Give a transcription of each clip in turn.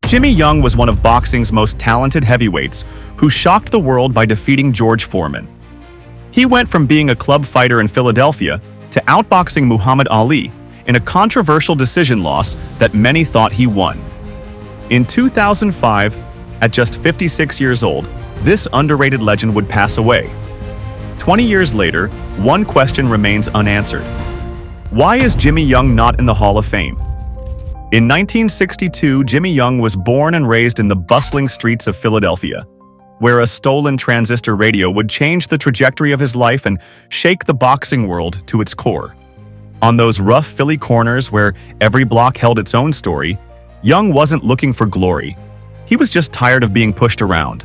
Jimmy Young was one of boxing's most talented heavyweights who shocked the world by defeating George Foreman. He went from being a club fighter in Philadelphia to outboxing Muhammad Ali in a controversial decision loss that many thought he won. In 2005, at just 56 years old, this underrated legend would pass away. 20 years later, one question remains unanswered. Why is Jimmy Young not in the Hall of Fame? In 1962, Jimmy Young was born and raised in the bustling streets of Philadelphia, where a stolen transistor radio would change the trajectory of his life and shake the boxing world to its core. On those rough Philly corners where every block held its own story, Young wasn't looking for glory. He was just tired of being pushed around.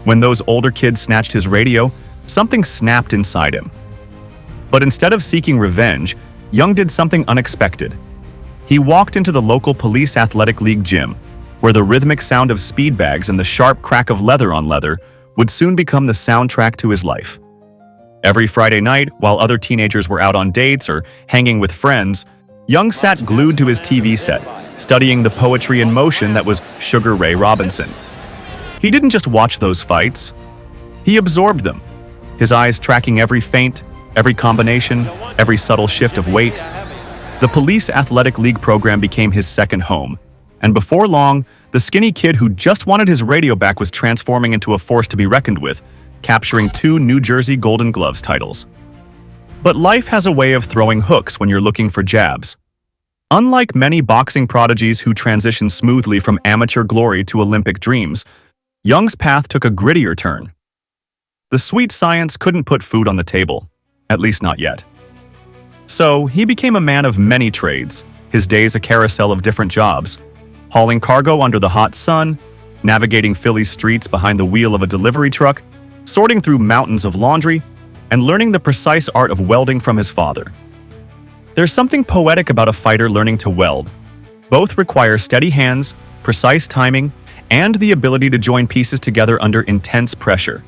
When those older kids snatched his radio, something snapped inside him. But instead of seeking revenge, Young did something unexpected. He walked into the local police athletic league gym, where the rhythmic sound of speed bags and the sharp crack of leather on leather would soon become the soundtrack to his life. Every Friday night, while other teenagers were out on dates or hanging with friends, Young sat glued to his TV set, studying the poetry in motion that was Sugar Ray Robinson. He didn't just watch those fights, he absorbed them, his eyes tracking every feint, every combination, every subtle shift of weight. The Police Athletic League program became his second home, and before long, the skinny kid who just wanted his radio back was transforming into a force to be reckoned with, capturing 2 New Jersey Golden Gloves titles. But life has a way of throwing hooks when you're looking for jabs. Unlike many boxing prodigies who transition smoothly from amateur glory to Olympic dreams, Young's path took a grittier turn. The sweet science couldn't put food on the table, at least not yet. So he became a man of many trades, his days a carousel of different jobs, hauling cargo under the hot sun, navigating Philly's streets behind the wheel of a delivery truck, sorting through mountains of laundry, and learning the precise art of welding from his father. There's something poetic about a fighter learning to weld. Both require steady hands, precise timing, and the ability to join pieces together under intense pressure.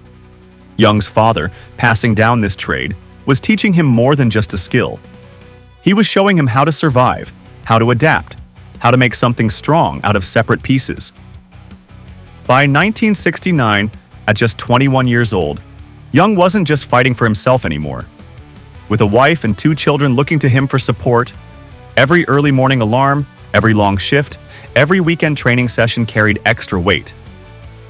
Young's father, passing down this trade, was teaching him more than just a skill. He was showing him how to survive, how to adapt, how to make something strong out of separate pieces. By 1969, at just 21 years old, Young wasn't just fighting for himself anymore. With a wife and 2 children looking to him for support, every early morning alarm, every long shift, every weekend training session carried extra weight.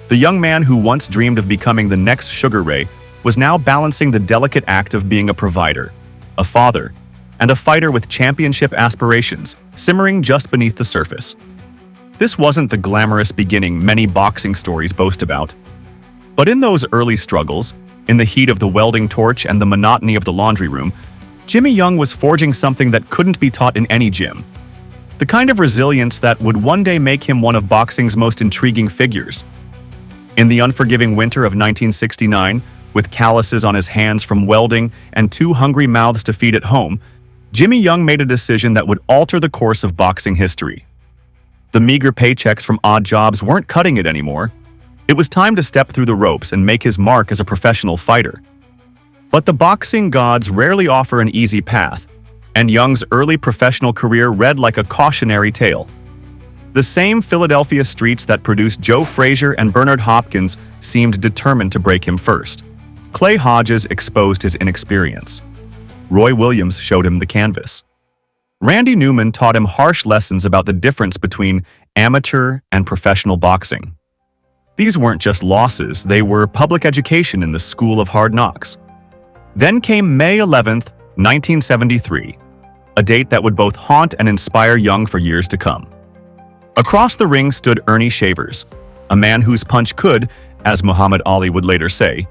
The young man who once dreamed of becoming the next Sugar Ray was now balancing the delicate act of being a provider, a father, and a fighter with championship aspirations simmering just beneath the surface. This wasn't the glamorous beginning many boxing stories boast about. But in those early struggles, in the heat of the welding torch and the monotony of the laundry room, Jimmy Young was forging something that couldn't be taught in any gym. The kind of resilience that would one day make him one of boxing's most intriguing figures. In the unforgiving winter of 1969, with calluses on his hands from welding and 2 hungry mouths to feed at home, Jimmy Young made a decision that would alter the course of boxing history. The meager paychecks from odd jobs weren't cutting it anymore. It was time to step through the ropes and make his mark as a professional fighter. But the boxing gods rarely offer an easy path, and Young's early professional career read like a cautionary tale. The same Philadelphia streets that produced Joe Frazier and Bernard Hopkins seemed determined to break him first. Clay Hodges exposed his inexperience. Roy Williams showed him the canvas. Randy Newman taught him harsh lessons about the difference between amateur and professional boxing. These weren't just losses, they were public education in the School of Hard Knocks. Then came May 11th, 1973, a date that would both haunt and inspire Young for years to come. Across the ring stood Earnie Shavers, a man whose punch could, as Muhammad Ali would later say,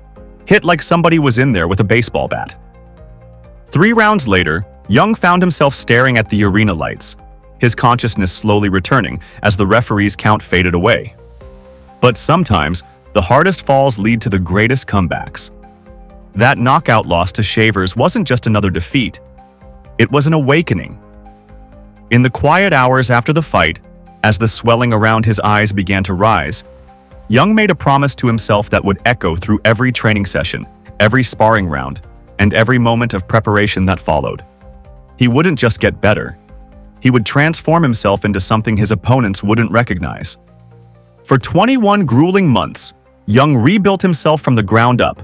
hit like somebody was in there with a baseball bat. 3 rounds later, Young found himself staring at the arena lights, his consciousness slowly returning as the referee's count faded away. But sometimes, the hardest falls lead to the greatest comebacks. That knockout loss to Shavers wasn't just another defeat, it was an awakening. In the quiet hours after the fight, as the swelling around his eyes began to rise, Young made a promise to himself that would echo through every training session, every sparring round, and every moment of preparation that followed. He wouldn't just get better. He would transform himself into something his opponents wouldn't recognize. For 21 grueling months, Young rebuilt himself from the ground up.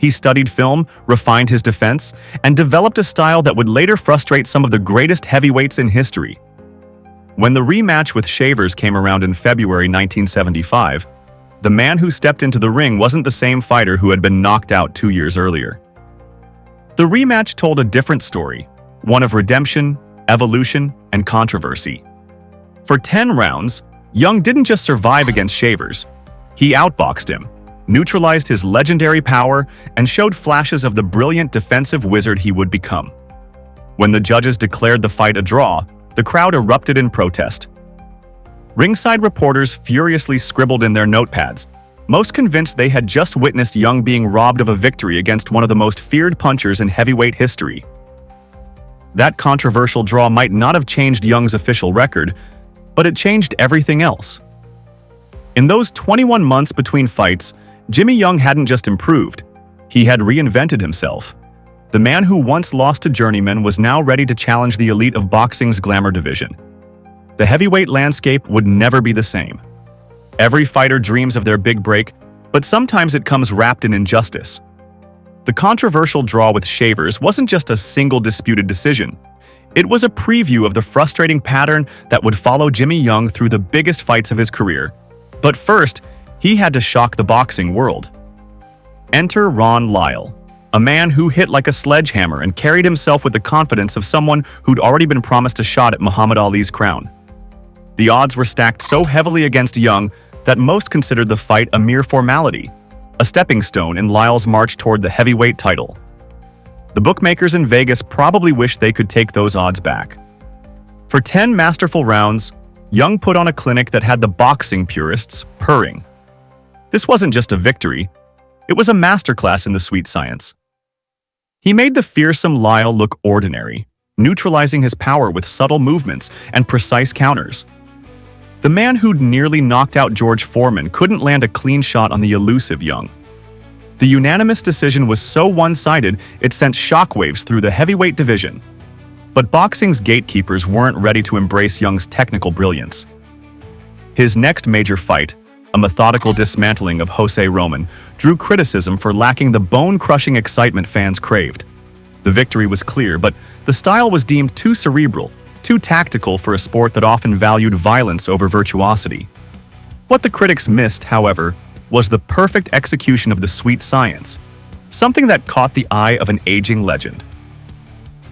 He studied film, refined his defense, and developed a style that would later frustrate some of the greatest heavyweights in history. When the rematch with Shavers came around in February 1975, the man who stepped into the ring wasn't the same fighter who had been knocked out 2 years earlier. The rematch told a different story, one of redemption, evolution, and controversy. For 10 rounds, Young didn't just survive against Shavers. He outboxed him, neutralized his legendary power, and showed flashes of the brilliant defensive wizard he would become. When the judges declared the fight a draw, the crowd erupted in protest. Ringside reporters furiously scribbled in their notepads, most convinced they had just witnessed Young being robbed of a victory against one of the most feared punchers in heavyweight history. That controversial draw might not have changed Young's official record, but it changed everything else. In those 21 months between fights, Jimmy Young hadn't just improved, he had reinvented himself. The man who once lost to journeyman was now ready to challenge the elite of boxing's glamour division. The heavyweight landscape would never be the same. Every fighter dreams of their big break, but sometimes it comes wrapped in injustice. The controversial draw with Shavers wasn't just a single disputed decision. It was a preview of the frustrating pattern that would follow Jimmy Young through the biggest fights of his career. But first, he had to shock the boxing world. Enter Ron Lyle, a man who hit like a sledgehammer and carried himself with the confidence of someone who'd already been promised a shot at Muhammad Ali's crown. The odds were stacked so heavily against Young that most considered the fight a mere formality, a stepping stone in Lyle's march toward the heavyweight title. The bookmakers in Vegas probably wished they could take those odds back. For 10 masterful rounds, Young put on a clinic that had the boxing purists purring. This wasn't just a victory, it was a masterclass in the sweet science. He made the fearsome Lyle look ordinary, neutralizing his power with subtle movements and precise counters. The man who'd nearly knocked out George Foreman couldn't land a clean shot on the elusive Young. The unanimous decision was so one-sided it sent shockwaves through the heavyweight division. But boxing's gatekeepers weren't ready to embrace Young's technical brilliance. His next major fight, a methodical dismantling of Jose Roman, drew criticism for lacking the bone-crushing excitement fans craved. The victory was clear, but the style was deemed too cerebral, too tactical for a sport that often valued violence over virtuosity. What the critics missed, however, was the perfect execution of the sweet science, something that caught the eye of an aging legend.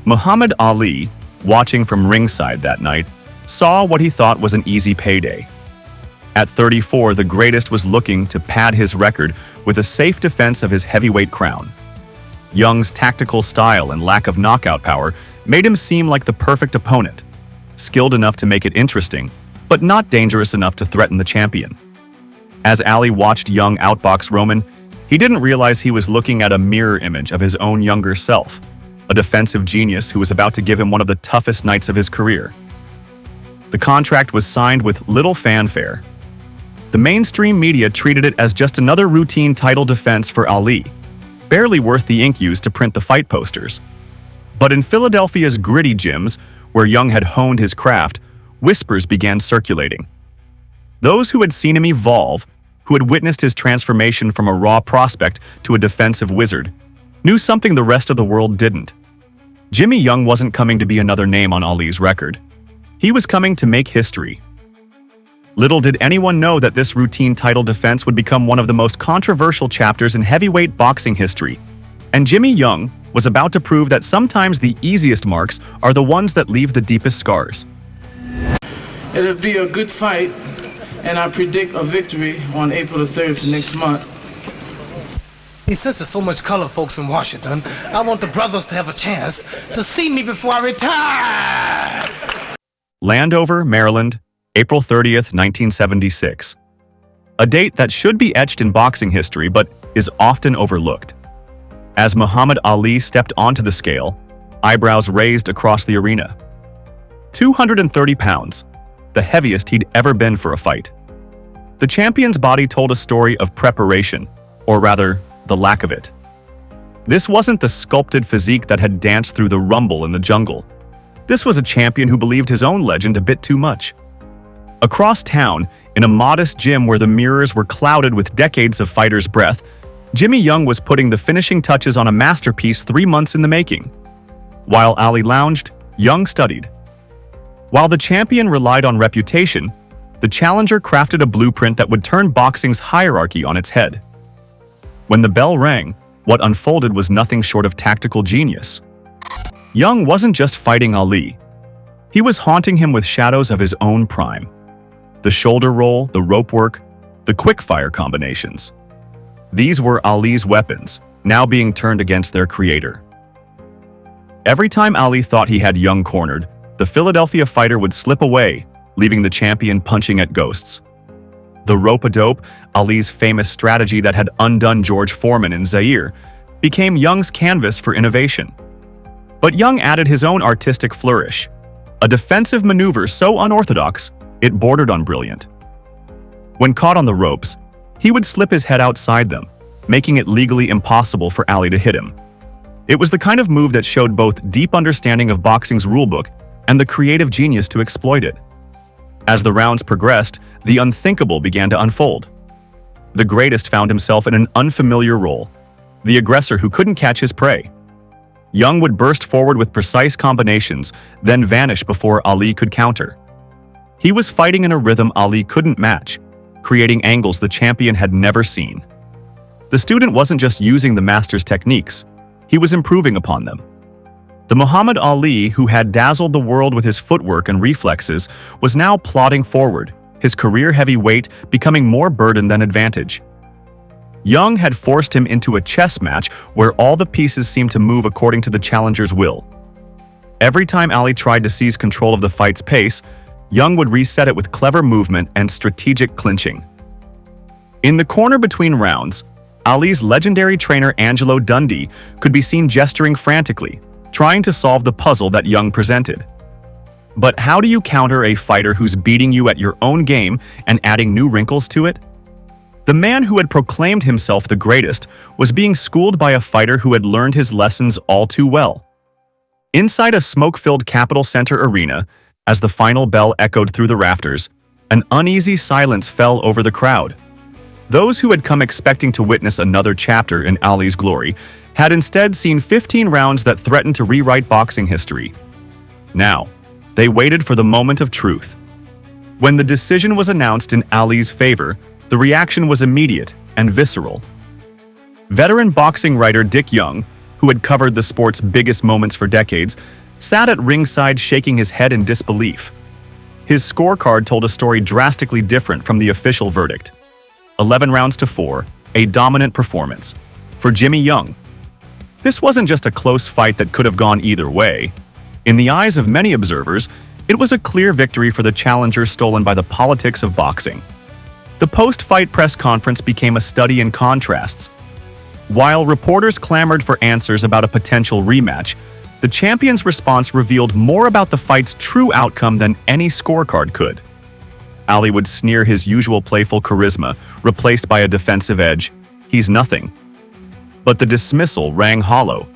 Muhammad Ali, watching from ringside that night, saw what he thought was an easy payday. At 34, the greatest was looking to pad his record with a safe defense of his heavyweight crown. Young's tactical style and lack of knockout power made him seem like the perfect opponent, skilled enough to make it interesting, but not dangerous enough to threaten the champion. As Ali watched Young outbox Roman, he didn't realize he was looking at a mirror image of his own younger self, a defensive genius who was about to give him one of the toughest nights of his career. The contract was signed with little fanfare. The mainstream media treated it as just another routine title defense for Ali, barely worth the ink used to print the fight posters. But in Philadelphia's gritty gyms, where Young had honed his craft, whispers began circulating. Those who had seen him evolve, who had witnessed his transformation from a raw prospect to a defensive wizard, knew something the rest of the world didn't. Jimmy Young wasn't coming to be another name on Ali's record. He was coming to make history. Little did anyone know that this routine title defense would become one of the most controversial chapters in heavyweight boxing history. And Jimmy Young was about to prove that sometimes the easiest marks are the ones that leave the deepest scars. It'll be a good fight, and I predict a victory on April the 3rd next month. Since there's so much color folks in Washington, I want the brothers to have a chance to see me before I retire. Landover, Maryland, April 30th, 1976. A date that should be etched in boxing history but is often overlooked. As Muhammad Ali stepped onto the scale, eyebrows raised across the arena. 230 pounds, the heaviest he'd ever been for a fight. The champion's body told a story of preparation, or rather, the lack of it. This wasn't the sculpted physique that had danced through the rumble in the jungle. This was a champion who believed his own legend a bit too much. Across town, In a modest gym where the mirrors were clouded with decades of fighter's breath, Jimmy Young was putting the finishing touches on a masterpiece 3 months in the making. While Ali lounged, Young studied. While the champion relied on reputation, the challenger crafted a blueprint that would turn boxing's hierarchy on its head. When the bell rang, what unfolded was nothing short of tactical genius. Young wasn't just fighting Ali. He was haunting him with shadows of his own prime. The shoulder roll, the rope work, the quick-fire combinations. These were Ali's weapons, now being turned against their creator. Every time Ali thought he had Young cornered, the Philadelphia fighter would slip away, leaving the champion punching at ghosts. The rope-a-dope, Ali's famous strategy that had undone George Foreman in Zaire, became Young's canvas for innovation. But Young added his own artistic flourish, a defensive maneuver so unorthodox, it bordered on brilliant. When caught on the ropes, he would slip his head outside them, making it legally impossible for Ali to hit him. It was the kind of move that showed both deep understanding of boxing's rulebook and the creative genius to exploit it. As the rounds progressed, the unthinkable began to unfold. The greatest found himself in an unfamiliar role, the aggressor who couldn't catch his prey. Young would burst forward with precise combinations, then vanish before Ali could counter. He was fighting in a rhythm Ali couldn't match, creating angles the champion had never seen. The student wasn't just using the master's techniques, he was improving upon them. The Muhammad Ali who had dazzled the world with his footwork and reflexes was now plodding forward, his career-heavy weight becoming more burden than advantage. Young had forced him into a chess match where all the pieces seemed to move according to the challenger's will. Every time Ali tried to seize control of the fight's pace, Young would reset it with clever movement and strategic clinching. In the corner between rounds, Ali's legendary trainer Angelo Dundee could be seen gesturing frantically, trying to solve the puzzle that Young presented. But how do you counter a fighter who's beating you at your own game and adding new wrinkles to it? The man who had proclaimed himself the greatest was being schooled by a fighter who had learned his lessons all too well. Inside a smoke-filled Capitol Center arena, as the final bell echoed through the rafters, an uneasy silence fell over the crowd. Those who had come expecting to witness another chapter in Ali's glory had instead seen 15 rounds that threatened to rewrite boxing history. Now, they waited for the moment of truth. When the decision was announced in Ali's favor, the reaction was immediate and visceral. Veteran boxing writer Dick Young, who had covered the sport's biggest moments for decades, sat at ringside shaking his head in disbelief. His scorecard told a story drastically different from the official verdict. 11 rounds to 4, a dominant performance. For Jimmy Young, this wasn't just a close fight that could have gone either way. In the eyes of many observers, it was a clear victory for the challenger stolen by the politics of boxing. The post-fight press conference became a study in contrasts. While reporters clamored for answers about a potential rematch, the champion's response revealed more about the fight's true outcome than any scorecard could. Ali would sneer his usual playful charisma, replaced by a defensive edge. He's nothing. But the dismissal rang hollow.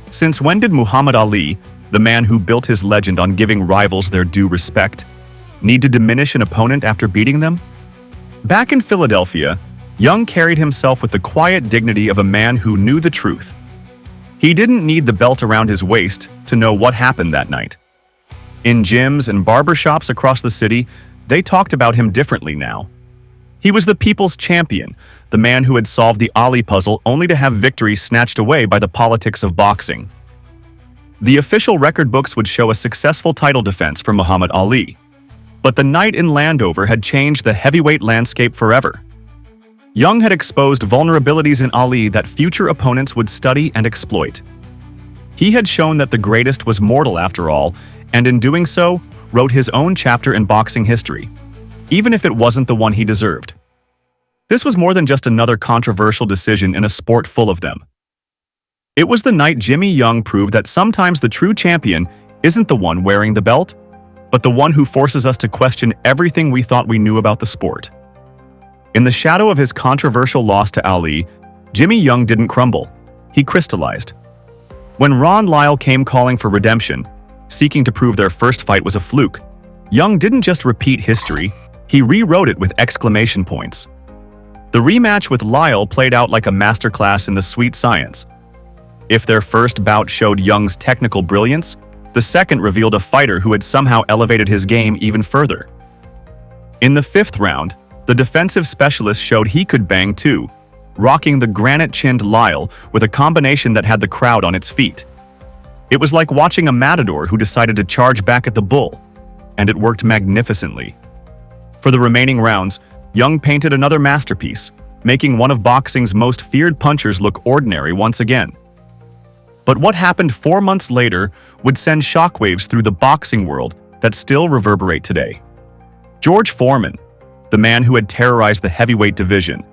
Since when did Muhammad Ali, the man who built his legend on giving rivals their due respect, need to diminish an opponent after beating them? Back in Philadelphia, Young carried himself with the quiet dignity of a man who knew the truth. He didn't need the belt around his waist to know what happened that night. In gyms and barbershops across the city, they talked about him differently now. He was the people's champion, the man who had solved the Ali puzzle only to have victory snatched away by the politics of boxing. The official record books would show a successful title defense for Muhammad Ali. But the night in Landover had changed the heavyweight landscape forever. Young had exposed vulnerabilities in Ali that future opponents would study and exploit. He had shown that the greatest was mortal after all, and in doing so, wrote his own chapter in boxing history, even if it wasn't the one he deserved. This was more than just another controversial decision in a sport full of them. It was the night Jimmy Young proved that sometimes the true champion isn't the one wearing the belt, but the one who forces us to question everything we thought we knew about the sport. In the shadow of his controversial loss to Ali, Jimmy Young didn't crumble. He crystallized. When Ron Lyle came calling for redemption, seeking to prove their first fight was a fluke, Young didn't just repeat history, He rewrote it with exclamation points. The rematch with Lyle played out like a masterclass in the sweet science. If their first bout showed Young's technical brilliance, the second revealed a fighter who had somehow elevated his game even further. In the fifth round, the defensive specialist showed he could bang too, rocking the granite-chinned Lyle with a combination that had the crowd on its feet. It was like watching a matador who decided to charge back at the bull, and it worked magnificently. For the remaining rounds, Young painted another masterpiece, making one of boxing's most feared punchers look ordinary once again. But what happened 4 months later would send shockwaves through the boxing world that still reverberate today. George Foreman, the man who had terrorized the heavyweight division,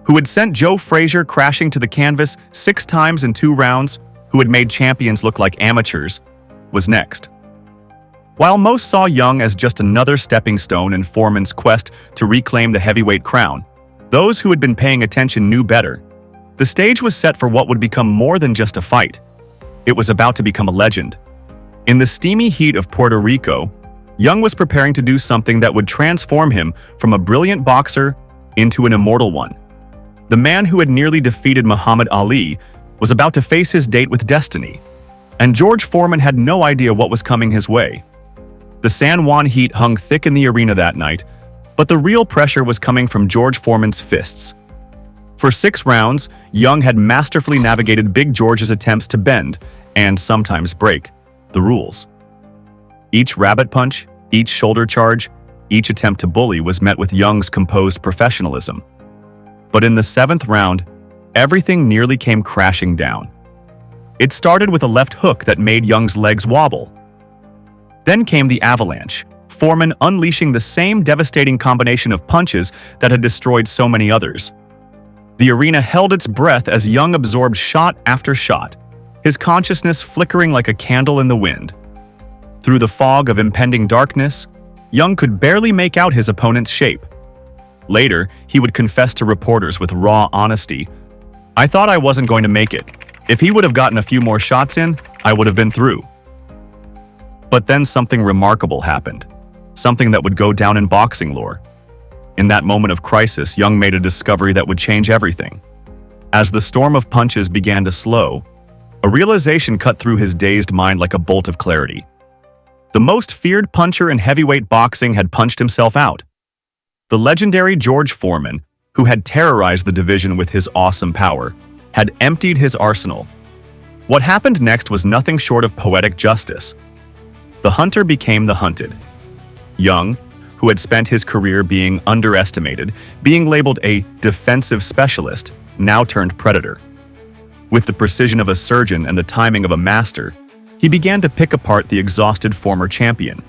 who had sent Joe Frazier crashing to the canvas 6 times in 2 rounds, who had made champions look like amateurs, was next. While most saw Young as just another stepping stone in Foreman's quest to reclaim the heavyweight crown, those who had been paying attention knew better. The stage was set for what would become more than just a fight. It was about to become a legend. In the steamy heat of Puerto Rico, Young was preparing to do something that would transform him from a brilliant boxer into an immortal one. The man who had nearly defeated Muhammad Ali was about to face his date with destiny, and George Foreman had no idea what was coming his way. The San Juan heat hung thick in the arena that night, but the real pressure was coming from George Foreman's fists. For 6 rounds, Young had masterfully navigated Big George's attempts to bend, and sometimes break, the rules. Each rabbit punch, each shoulder charge, each attempt to bully was met with Young's composed professionalism. But in the 7th round, everything nearly came crashing down. It started with a left hook that made Young's legs wobble. Then came the avalanche, Foreman unleashing the same devastating combination of punches that had destroyed so many others. The arena held its breath as Young absorbed shot after shot, his consciousness flickering like a candle in the wind. Through the fog of impending darkness, Young could barely make out his opponent's shape. Later, he would confess to reporters with raw honesty, "I thought I wasn't going to make it. If he would have gotten a few more shots in, I would have been through." But then something remarkable happened, something that would go down in boxing lore. In that moment of crisis, Young made a discovery that would change everything. As the storm of punches began to slow, a realization cut through his dazed mind like a bolt of clarity. The most feared puncher in heavyweight boxing had punched himself out. The legendary George Foreman, who had terrorized the division with his awesome power, had emptied his arsenal. What happened next was nothing short of poetic justice. The hunter became the hunted. Young, who had spent his career being underestimated, being labeled a defensive specialist, now turned predator. With the precision of a surgeon and the timing of a master, he began to pick apart the exhausted former champion.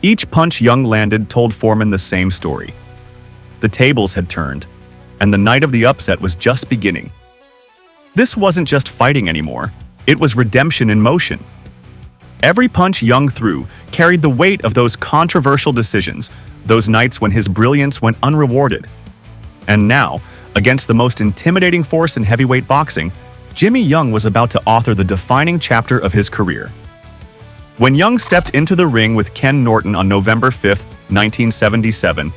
Each punch Young landed told Foreman the same story. The tables had turned, and the night of the upset was just beginning. This wasn't just fighting anymore, it was redemption in motion. Every punch Young threw carried the weight of those controversial decisions, those nights when his brilliance went unrewarded. And now, against the most intimidating force in heavyweight boxing, Jimmy Young was about to author the defining chapter of his career. When Young stepped into the ring with Ken Norton on November 5, 1977,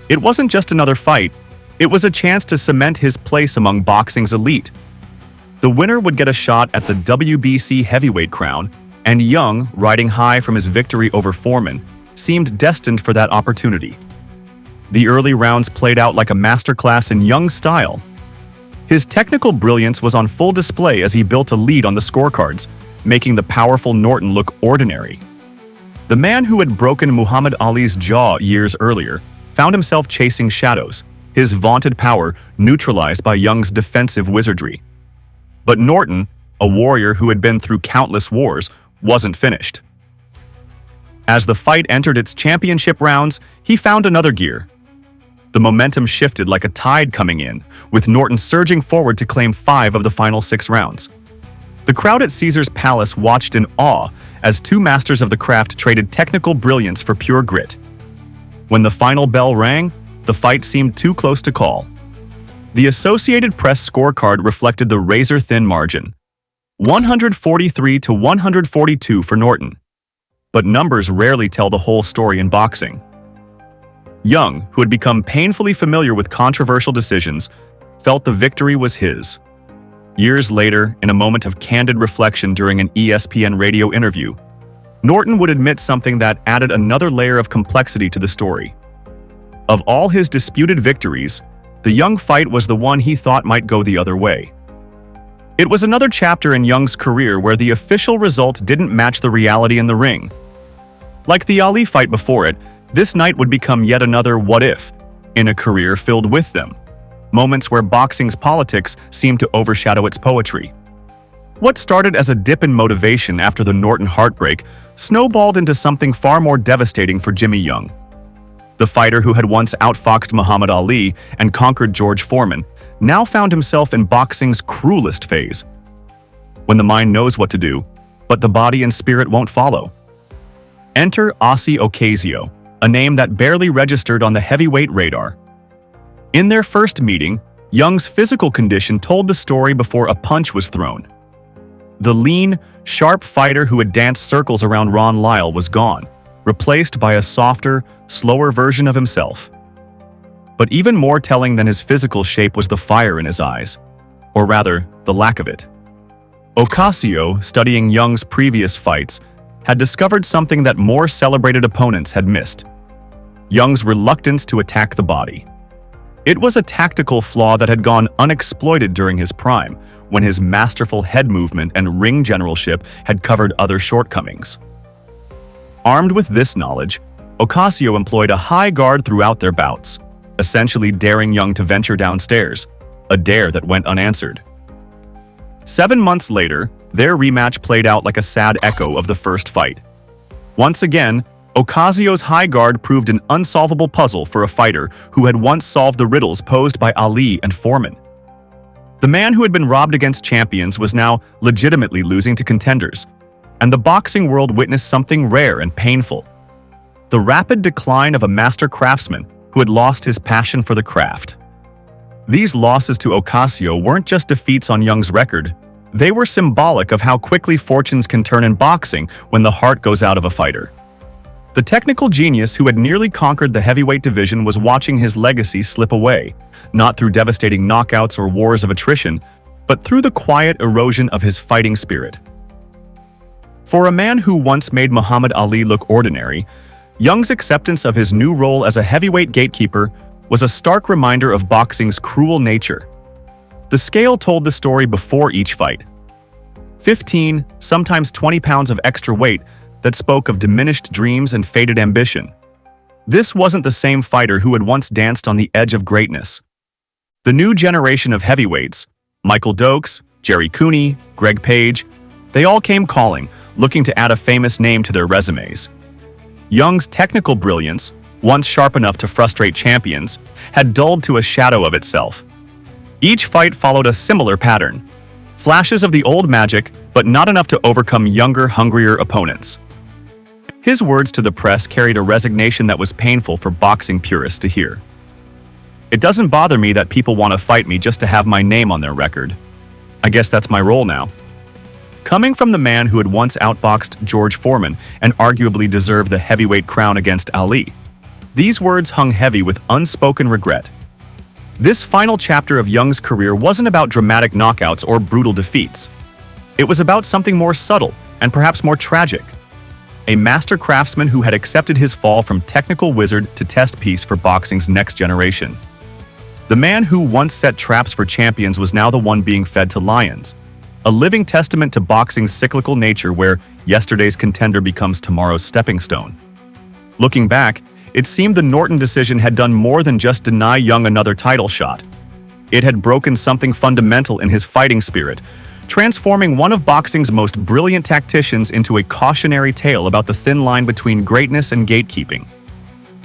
it wasn't just another fight, it was a chance to cement his place among boxing's elite. The winner would get a shot at the WBC heavyweight crown, and Young, riding high from his victory over Foreman, seemed destined for that opportunity. The early rounds played out like a masterclass in Young's style. His technical brilliance was on full display as he built a lead on the scorecards, making the powerful Norton look ordinary. The man who had broken Muhammad Ali's jaw years earlier found himself chasing shadows, his vaunted power neutralized by Young's defensive wizardry. But Norton, a warrior who had been through countless wars, wasn't finished. As the fight entered its championship rounds, he found another gear. The momentum shifted like a tide coming in, with Norton surging forward to claim 5 of the final 6 rounds. The crowd at Caesar's Palace watched in awe as 2 masters of the craft traded technical brilliance for pure grit. When the final bell rang, the fight seemed too close to call. The Associated Press scorecard reflected the razor-thin margin, 143 to 142 for Norton. But numbers rarely tell the whole story in boxing. Young, who had become painfully familiar with controversial decisions, felt the victory was his. Years later, in a moment of candid reflection during an ESPN radio interview, Norton would admit something that added another layer of complexity to the story. Of all his disputed victories, the Young fight was the one he thought might go the other way. It was another chapter in Young's career where the official result didn't match the reality in the ring. Like the Ali fight before it, this night would become yet another what-if in a career filled with them. Moments where boxing's politics seemed to overshadow its poetry. What started as a dip in motivation after the Norton heartbreak snowballed into something far more devastating for Jimmy Young. The fighter who had once outfoxed Muhammad Ali and conquered George Foreman now found himself in boxing's cruelest phase. When the mind knows what to do, but the body and spirit won't follow. Enter Ossie Ocasio, a name that barely registered on the heavyweight radar. In their first meeting, Young's physical condition told the story before a punch was thrown. The lean, sharp fighter who had danced circles around Ron Lyle was gone, replaced by a softer, slower version of himself. But even more telling than his physical shape was the fire in his eyes, or rather, the lack of it. Ocasio, studying Young's previous fights, had discovered something that more celebrated opponents had missed: Young's reluctance to attack the body. It was a tactical flaw that had gone unexploited during his prime, when his masterful head movement and ring generalship had covered other shortcomings. Armed with this knowledge, Ocasio employed a high guard throughout their bouts, essentially daring Young to venture downstairs, a dare that went unanswered. 7 months later, their rematch played out like a sad echo of the first fight. Once again, Ocasio's high guard proved an unsolvable puzzle for a fighter who had once solved the riddles posed by Ali and Foreman. The man who had been robbed against champions was now legitimately losing to contenders, and the boxing world witnessed something rare and painful: the rapid decline of a master craftsman who had lost his passion for the craft. These losses to Ocasio weren't just defeats on Young's record, they were symbolic of how quickly fortunes can turn in boxing when the heart goes out of a fighter. The technical genius who had nearly conquered the heavyweight division was watching his legacy slip away, not through devastating knockouts or wars of attrition, but through the quiet erosion of his fighting spirit. For a man who once made Muhammad Ali look ordinary, Young's acceptance of his new role as a heavyweight gatekeeper was a stark reminder of boxing's cruel nature. The scale told the story before each fight. 15, sometimes 20 pounds of extra weight that spoke of diminished dreams and faded ambition. This wasn't the same fighter who had once danced on the edge of greatness. The new generation of heavyweights, Michael Dokes, Jerry Cooney, Greg Page, they all came calling, looking to add a famous name to their resumes. Young's technical brilliance, once sharp enough to frustrate champions, had dulled to a shadow of itself. Each fight followed a similar pattern: flashes of the old magic, but not enough to overcome younger, hungrier opponents. His words to the press carried a resignation that was painful for boxing purists to hear. "It doesn't bother me that people want to fight me just to have my name on their record. I guess that's my role now." Coming from the man who had once outboxed George Foreman and arguably deserved the heavyweight crown against Ali, these words hung heavy with unspoken regret. This final chapter of Young's career wasn't about dramatic knockouts or brutal defeats. It was about something more subtle and perhaps more tragic. A master craftsman who had accepted his fall from technical wizard to test piece for boxing's next generation. The man who once set traps for champions was now the one being fed to lions, a living testament to boxing's cyclical nature where yesterday's contender becomes tomorrow's stepping stone. Looking back, it seemed the Norton decision had done more than just deny Young another title shot. It had broken something fundamental in his fighting spirit, transforming one of boxing's most brilliant tacticians into a cautionary tale about the thin line between greatness and gatekeeping.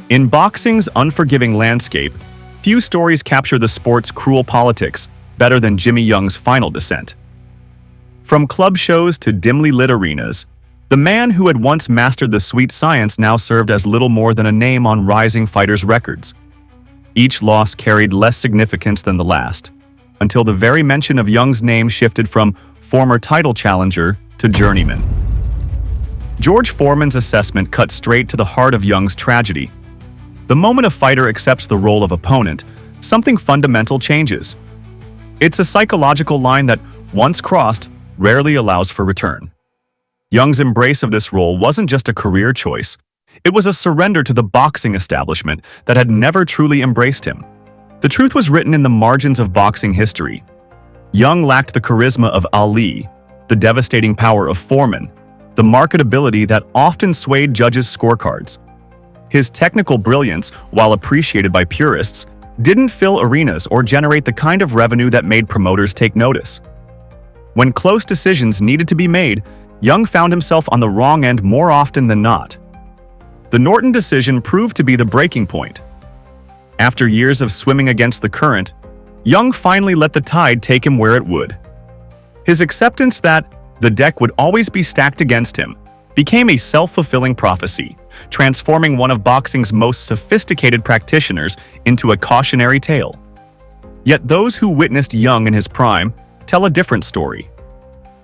In boxing's unforgiving landscape, few stories capture the sport's cruel politics better than Jimmy Young's final descent. From club shows to dimly lit arenas, the man who had once mastered the sweet science now served as little more than a name on rising fighters' records. Each loss carried less significance than the last, until the very mention of Young's name shifted from former title challenger to journeyman. George Foreman's assessment cut straight to the heart of Young's tragedy. The moment a fighter accepts the role of opponent, something fundamental changes. It's a psychological line that, once crossed, rarely allows for return. Young's embrace of this role wasn't just a career choice. It was a surrender to the boxing establishment that had never truly embraced him. The truth was written in the margins of boxing history. Young lacked the charisma of Ali, the devastating power of Foreman, the marketability that often swayed judges' scorecards. His technical brilliance, while appreciated by purists, didn't fill arenas or generate the kind of revenue that made promoters take notice. When close decisions needed to be made, Young found himself on the wrong end more often than not. The Norton decision proved to be the breaking point. After years of swimming against the current, Young finally let the tide take him where it would. His acceptance that the deck would always be stacked against him became a self-fulfilling prophecy, transforming one of boxing's most sophisticated practitioners into a cautionary tale. Yet those who witnessed Young in his prime tell a different story.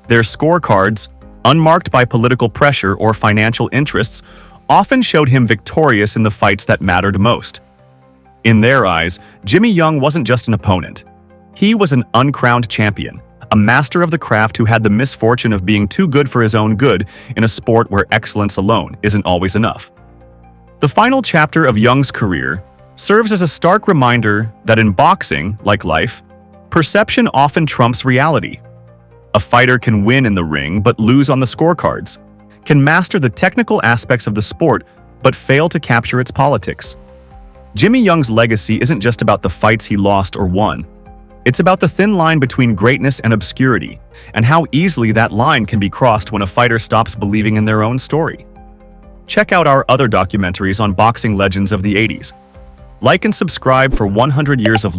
Their scorecards, unmarked by political pressure or financial interests, often showed him victorious in the fights that mattered most. In their eyes, Jimmy Young wasn't just an opponent. He was an uncrowned champion, a master of the craft who had the misfortune of being too good for his own good in a sport where excellence alone isn't always enough. The final chapter of Young's career serves as a stark reminder that in boxing, like life, perception often trumps reality. A fighter can win in the ring but lose on the scorecards, can master the technical aspects of the sport but fail to capture its politics. Jimmy Young's legacy isn't just about the fights he lost or won. It's about the thin line between greatness and obscurity, and how easily that line can be crossed when a fighter stops believing in their own story. Check out our other documentaries on boxing legends of the 80s. Like and subscribe for 100 years of